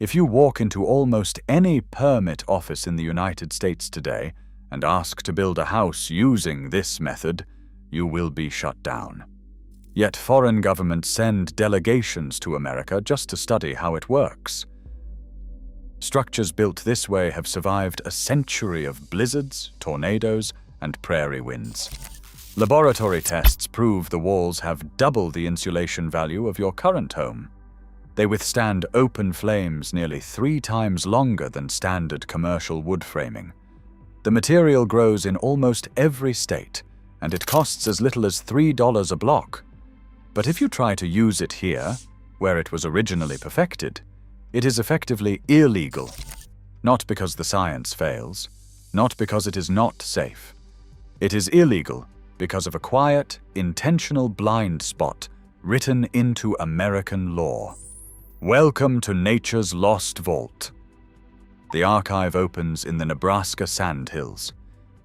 If you walk into almost any permit office in the United States today and ask to build a house using this method, you will be shut down. Yet foreign governments send delegations to America just to study how it works. Structures built this way have survived a century of blizzards, tornadoes, and prairie winds. Laboratory tests prove the walls have double the insulation value of your current home. They withstand open flames nearly 3 times longer than standard commercial wood framing. The material grows in almost every state, and it costs as little as $3 a block. But if you try to use it here, where it was originally perfected, it is effectively illegal. Not because the science fails, not because it is not safe. It is illegal because of a quiet, intentional blind spot written into American law. Welcome to Nature's Lost Vault. The archive opens in the Nebraska Sandhills.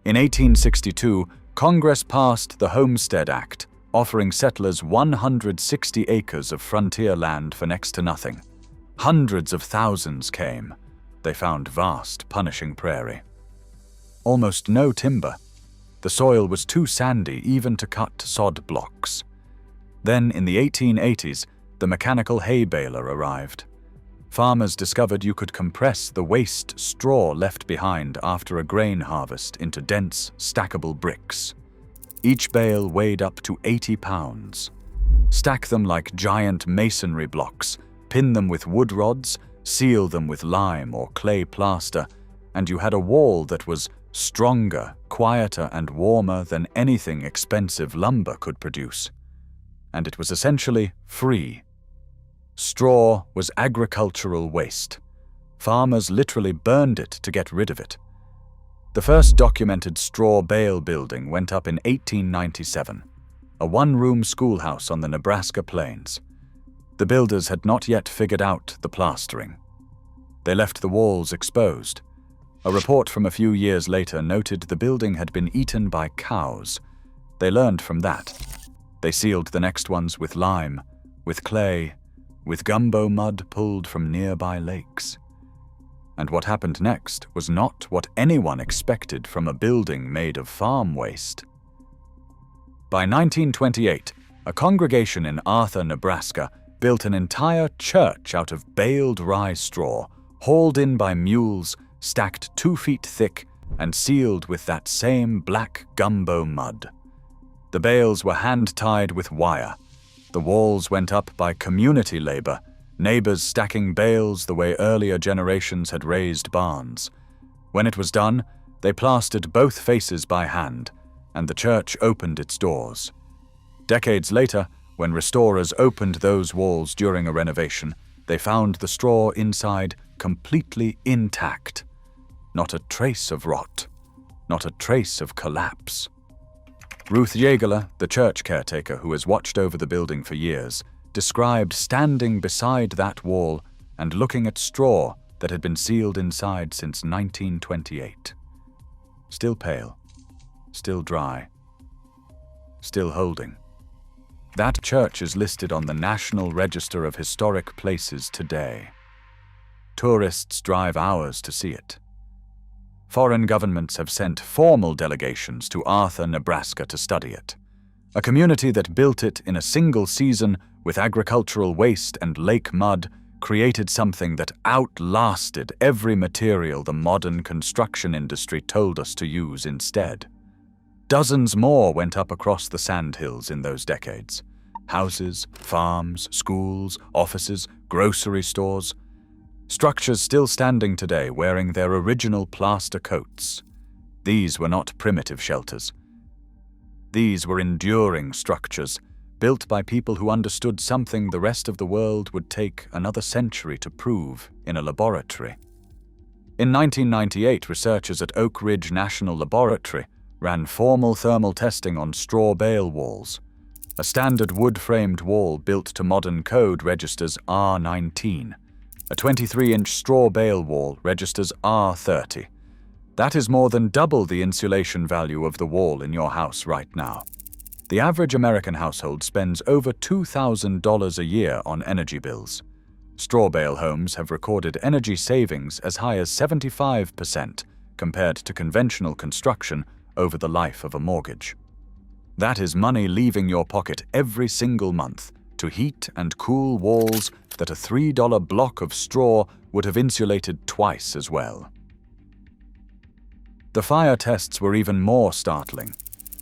In 1862, Congress passed the Homestead Act, offering settlers 160 acres of frontier land for next to nothing. Hundreds of thousands came. They found vast, punishing prairie. Almost no timber. The soil was too sandy even to cut sod blocks. Then, in the 1880s, the mechanical hay baler arrived. Farmers discovered you could compress the waste straw left behind after a grain harvest into dense, stackable bricks. Each bale weighed up to 80 pounds. Stack them like giant masonry blocks, pin them with wood rods, seal them with lime or clay plaster, and you had a wall that was stronger, quieter, and warmer than anything expensive lumber could produce. And it was essentially free. Straw was agricultural waste. Farmers literally burned it to get rid of it. The first documented straw bale building went up in 1897, a one-room schoolhouse on the Nebraska plains. The builders had not yet figured out the plastering. They left the walls exposed. A report from a few years later noted the building had been eaten by cows. They learned from that. They sealed the next ones with lime, with clay, with gumbo mud pulled from nearby lakes. And what happened next was not what anyone expected from a building made of farm waste. By 1928, a congregation in Arthur, Nebraska, built an entire church out of baled rye straw, hauled in by mules, stacked 2 feet thick, and sealed with that same black gumbo mud. The bales were hand-tied with wire. The walls went up by community labor, neighbors stacking bales the way earlier generations had raised barns. When it was done, they plastered both faces by hand, and the church opened its doors. Decades later, when restorers opened those walls during a renovation, they found the straw inside completely intact. Not a trace of rot, not a trace of collapse. Ruth Yeagerler, the church caretaker who has watched over the building for years, described standing beside that wall and looking at straw that had been sealed inside since 1928. Still pale, still dry, still holding. That church is listed on the National Register of Historic Places today. Tourists drive hours to see it. Foreign governments have sent formal delegations to Arthur, Nebraska to study it. A community that built it in a single season with agricultural waste and lake mud created something that outlasted every material the modern construction industry told us to use instead. Dozens more went up across the sandhills in those decades. Houses, farms, schools, offices, grocery stores. Structures still standing today wearing their original plaster coats. These were not primitive shelters. These were enduring structures, built by people who understood something the rest of the world would take another century to prove in a laboratory. In 1998, researchers at Oak Ridge National Laboratory ran formal thermal testing on straw bale walls. A standard wood-framed wall built to modern code registers R19. A 23-inch straw bale wall registers R30. That is more than double the insulation value of the wall in your house right now. The average American household spends over $2,000 a year on energy bills. Straw bale homes have recorded energy savings as high as 75% compared to conventional construction over the life of a mortgage. That is money leaving your pocket every single month to heat and cool walls that a $3 block of straw would have insulated twice as well. The fire tests were even more startling.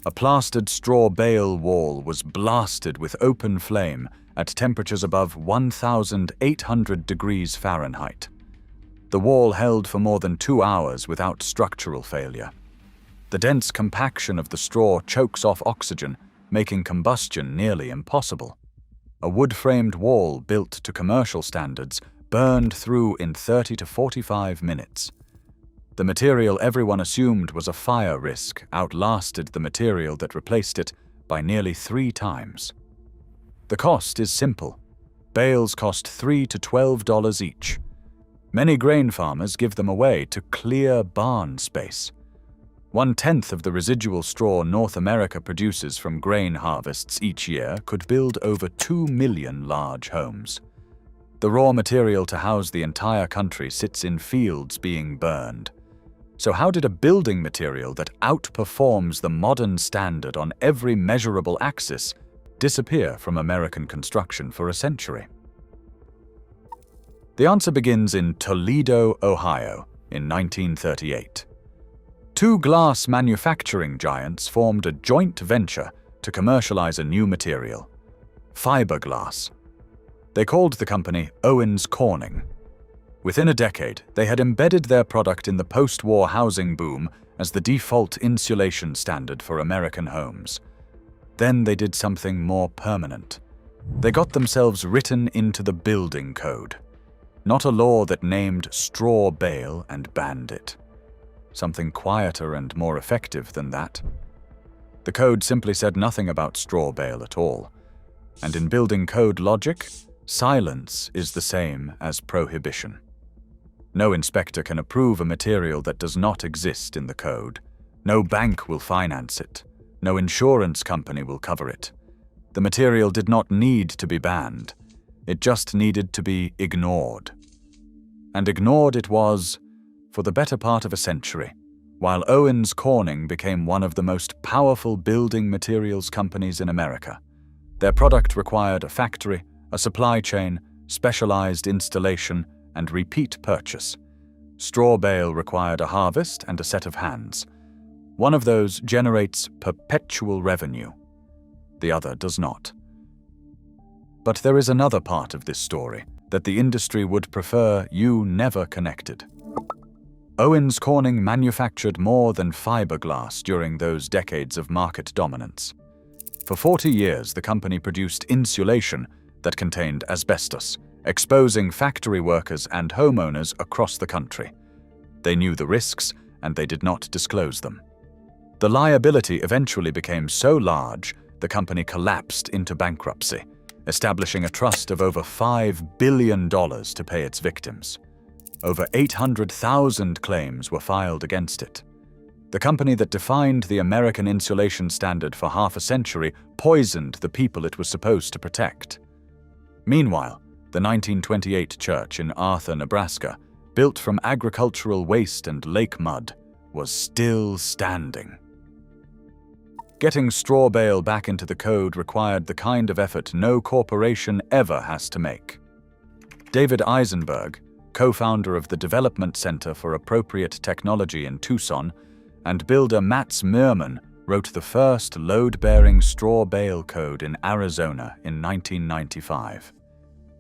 A plastered straw bale wall was blasted with open flame at temperatures above 1,800 degrees Fahrenheit. The wall held for more than 2 hours without structural failure. The dense compaction of the straw chokes off oxygen, making combustion nearly impossible. A wood-framed wall built to commercial standards burned through in 30 to 45 minutes. The material everyone assumed was a fire risk outlasted the material that replaced it by nearly 3 times. The cost is simple. Bales cost $3 to $12 each. Many grain farmers give them away to clear barn space. 1/10 of the residual straw North America produces from grain harvests each year could build over 2 million large homes. The raw material to house the entire country sits in fields being burned. So how did a building material that outperforms the modern standard on every measurable axis disappear from American construction for a century? The answer begins in Toledo, Ohio, in 1938. 2 glass manufacturing giants formed a joint venture to commercialize a new material, fiberglass. They called the company Owens Corning. Within a decade, they had embedded their product in the post-war housing boom as the default insulation standard for American homes. Then they did something more permanent. They got themselves written into the building code. Not a law that named straw bale and banned it. Something quieter and more effective than that. The code simply said nothing about straw bale at all. And in building code logic, silence is the same as prohibition. No inspector can approve a material that does not exist in the code. No bank will finance it. No insurance company will cover it. The material did not need to be banned. It just needed to be ignored. And ignored it was for the better part of a century, while Owens Corning became one of the most powerful building materials companies in America. Their product required a factory, a supply chain, specialized installation, and repeat purchase. Straw bale required a harvest and a set of hands. One of those generates perpetual revenue. The other does not. But there is another part of this story that the industry would prefer you never connected. Owens Corning manufactured more than fiberglass during those decades of market dominance. For 40 years, the company produced insulation that contained asbestos, exposing factory workers and homeowners across the country. They knew the risks, and they did not disclose them. The liability eventually became so large, the company collapsed into bankruptcy, establishing a trust of over $5 billion to pay its victims. Over 800,000 claims were filed against it. The company that defined the American insulation standard for half a century poisoned the people it was supposed to protect. Meanwhile, the 1928 church in Arthur, Nebraska, built from agricultural waste and lake mud, was still standing. Getting straw bale back into the code required the kind of effort no corporation ever has to make. David Eisenberg, co-founder of the Development Center for Appropriate Technology in Tucson, and builder Mats Meurman wrote the first load-bearing straw bale code in Arizona in 1995.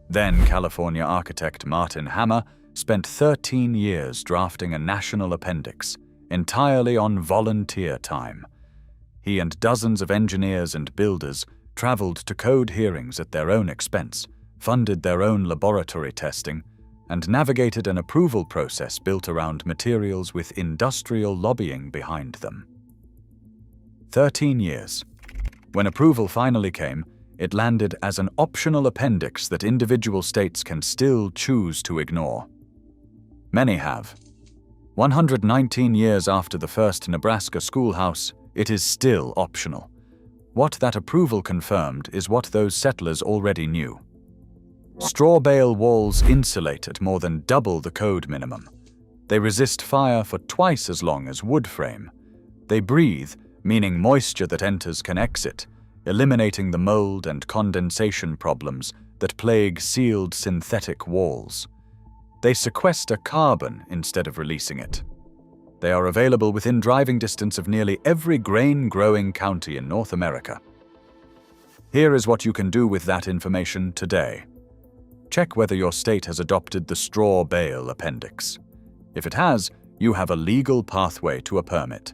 Then California architect Martin Hammer spent 13 years drafting a national appendix, entirely on volunteer time. He and dozens of engineers and builders traveled to code hearings at their own expense, funded their own laboratory testing, and navigated an approval process built around materials with industrial lobbying behind them. 13 years. When approval finally came, it landed as an optional appendix that individual states can still choose to ignore. Many have. 119 years after the first Nebraska schoolhouse, it is still optional. What that approval confirmed is what those settlers already knew. Straw bale walls insulate at more than double the code minimum. They resist fire for twice as long as wood frame. They breathe, meaning moisture that enters can exit, eliminating the mold and condensation problems that plague sealed synthetic walls. They sequester carbon instead of releasing it. They are available within driving distance of nearly every grain-growing county in North America. Here is what you can do with that information today. Check whether your state has adopted the straw bale appendix. If it has, you have a legal pathway to a permit.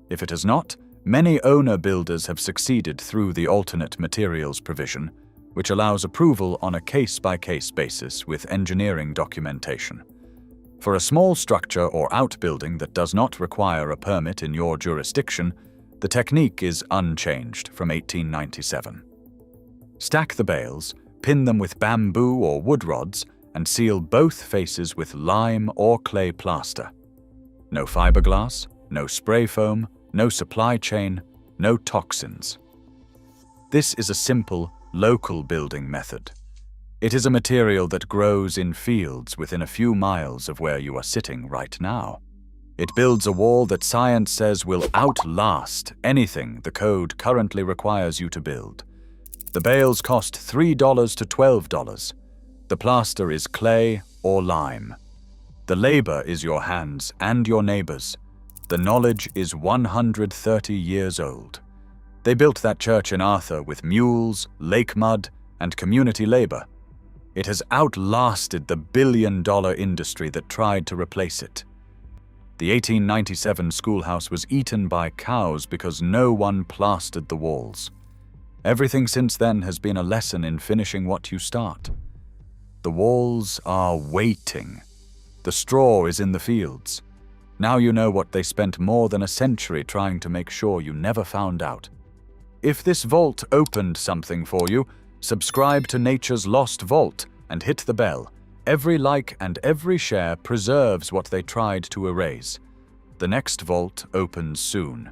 If it has not, many owner-builders have succeeded through the alternate materials provision, which allows approval on a case-by-case basis with engineering documentation. For a small structure or outbuilding that does not require a permit in your jurisdiction, the technique is unchanged from 1897. Stack the bales, pin them with bamboo or wood rods, and seal both faces with lime or clay plaster. No fiberglass, no spray foam, no supply chain, no toxins. This is a simple, local building method. It is a material that grows in fields within a few miles of where you are sitting right now. It builds a wall that science says will outlast anything the code currently requires you to build. The bales cost $3 to $12. The plaster is clay or lime. The labor is your hands and your neighbors. The knowledge is 130 years old. They built that church in Arthur with mules, lake mud, and community labor. It has outlasted the billion-dollar industry that tried to replace it. The 1897 schoolhouse was eaten by cows because no one plastered the walls. Everything since then has been a lesson in finishing what you start. The walls are waiting. The straw is in the fields. Now you know what they spent more than a century trying to make sure you never found out. If this vault opened something for you, subscribe to Nature's Lost Vault and hit the bell. Every like and every share preserves what they tried to erase. The next vault opens soon.